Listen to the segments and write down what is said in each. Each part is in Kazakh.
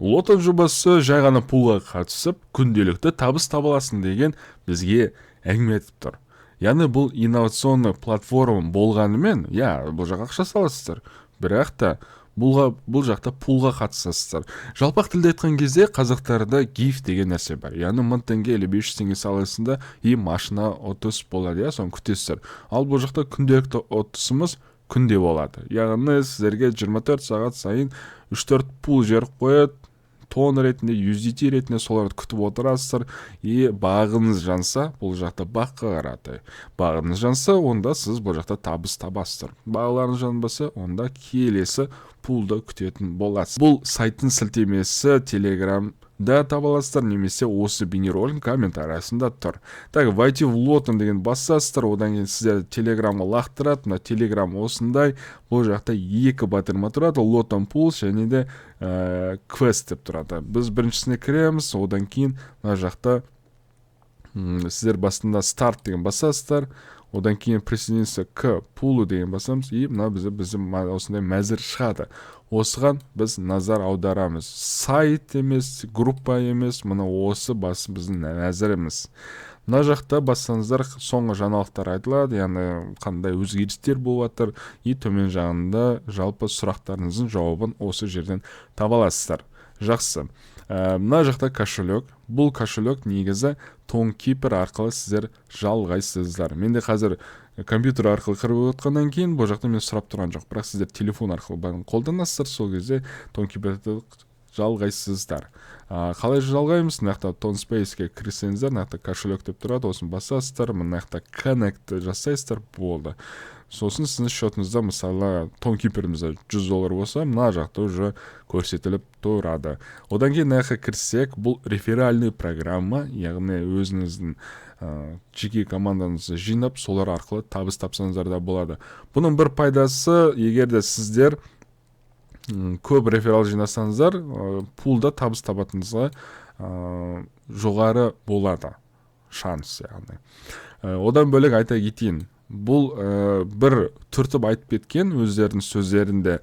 Лото жобасы жай ғана пулға қатысып, күнделікті табыс таба аласың деген бізге әңгіме айтып тұр. Яғни бұл инновационный платформа болғанымен, бұл жаққа ақша саласыздар. Бірақ та бұл жақта пулға қатысасыздар. Жалпақ тілде айтқан кезде қазақтарда гиф деген нәрсе бар. Яғни 1000 теңге или 500 теңге саласында машина отыс болады, соны күтесіздер. Ал бұл жақта күнделікті отысымыз күнде болады. Яғни сіздерге 24 сағат сайын 3-4 пул жеріп қояды, тон ретінде, USDT ретінде соларды күтіп отырасыздар. Бағыңыз жанса, бұл жақта баққа қараты. Бағыңыз жанса, онда сіз бұл жақта табыс табасыздар. Бағаларыңыз жанбаса, онда келесі пулды күтетін боласыз. Бұл сайттың сілтемесі Телеграмда табаласыздар, немесе осы бейнеролик комментариясында тұр. Так, войти в лотон деген басасыздар, одан кейін сіздер Телеграмға лақтырады. Мына Телеграм осындай, бұл жақта 2 батырма тұрады, лотон пул және де квест деп тұрады. Біз біріншісіне кіреміз, одан кейін мына жақта сіздер басында старт деген басасыздар, одан кейін присоединиться к пулу деген басамыз, мына біздің осындай мәзір шығады. Осыған біз назар аударамыз. Сайт емес, группа емес, мына осы басы біздің мәзіріміз. Мына жақта бассаңыздар соңғы жаңалықтар айтылады, яғни қандай өзгерістер болып жатыр, төмен жағында жалпы сұрақтарыңыздың жауабын осы жерден таба аласыздар. Жақсы. Мына жақта кошелек. Бұл кошелек негізі Tonkeeper арқылы сіздер жалғайсыздар. Менде қазір компьютер арқылы кіріп өтқаннан кейін бұл жақта мен сұрап тұрған жоқ, бірақ сіздер телефон арқылы қолданасыздар, сол кезде Tonkeeper'ді жалғайсыздар. Қалай жалғаймыз? Мынақта Tonspace'ке кірсеңіздер, мынақта кошелек деп тұрады, осын басасыздар, мынақта Connect жасайсыздар, болды. Сосын сіздің шотыңызда, мысалы, Tonkeeper'імізде $100 болса, мына жақта уже көрсетіліп тұрады. Одан кейін мынаққа кірсек, бұл реферальный программа, яғни өзіңіздің жеке командаңызды жинап, солар арқылы табыс тапсаңыздар да болады. Бұның бір пайдасы, егер де сіздер көп реферал жинасаңыздар, пулда табыс табатыныңызға жоғары болады шанс, яғни. Одан бөлек айта кетейін, бұл бір түртіп айтып кеткен өздерінің сөздерінде,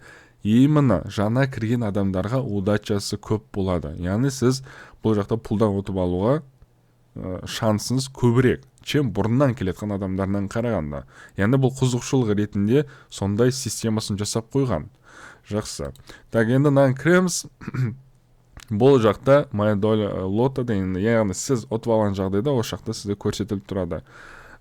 именно жаңа кірген адамдарға удачасы көп болады. Яғни сіз бұл жақта пулдан ұтып алуға шансыңыз көбірек, чем бұрыннан келеткен адамдардан қарағанда. Яғни бұл қызықшылық ретінде сондай системасын жасап қойған. Жақсы. Так, енді мынаны кіреміз. Бұл жақта моя доля лота деген, яғни сіз ұтып алған жағдайда осы жақта сізде көрсетіліп тұрады.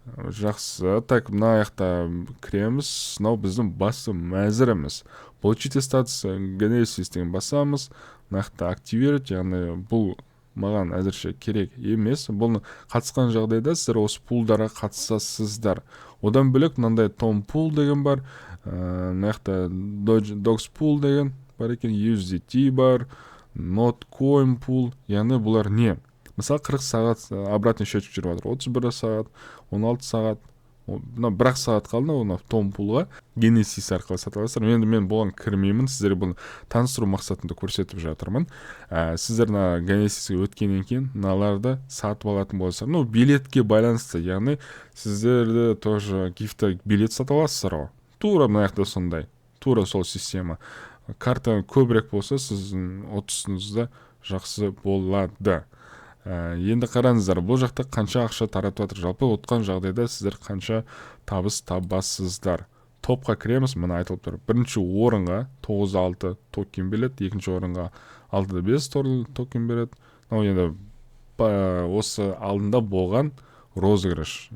Жақсы. Так, мына жақта кіреміз. Мынау біздің басты мәзіріміз. Получите статус Genesis деген басамыз. Мына жақта активировать, яғни бұл маған әзірше керек емес. Бұл қатысқан жағдайда сіздер осы пулдарға қатысасыздар. Одан бөлек мынандай Tom Pool деген бар. Мына жақта Dogs Pool деген бар екен, USDT бар, Notcoin Pool. Яғни бұлар не? Мысалы 40 сағат обратный счетчик жүріп жатыр. 31 сағат, 16 сағат, бір сағат қалды, оны Tom Poolға Genesis арқылы сатып аласыздар. Мен бұған кірмеймін, сіздер бұны таныстыру мақсатында көрсетіп жатырмын. Сіздер Genesis'ге өткеннен кейін мыналарды сатып алатын боласыздар. Билетке байланысты, яғни сіздерді тоже гифта билет сатып аласыздар. Тура мына жақта сондай, тура сол система. Карта көбірек болса, сіздің отысыңызда жақсы болады. Енді қараңыздар, бұл жақта қанша ақша таратып жатыр, жалпы отқан жағдайда сіздер қанша табыс табасыздар. Топқа кіреміз, мына айтылып тұр. Бірінші орынға 9-6 токен береді, екінші орынға 6-5 токен береді. Енді осы алдында болған розыгрыш.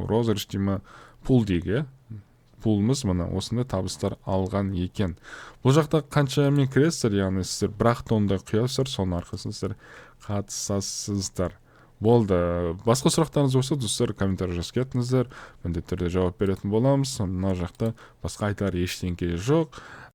Розыгрыш дейме, пул дейге. Пулымыз мына осындай табыстар алған екен. Бұл жақта қанша мен кіресіздер, яғни сіздер бірақ тондай құясыздар, соның арқасында сіздер қатысасыздар. Болды. Басқа сұрақтарыңыз болса, достар, комментарий жазып кетіңіздер. Міндетті түрде жауап беретін боламыз. Мына жақта басқа айтар ештеңе жоқ.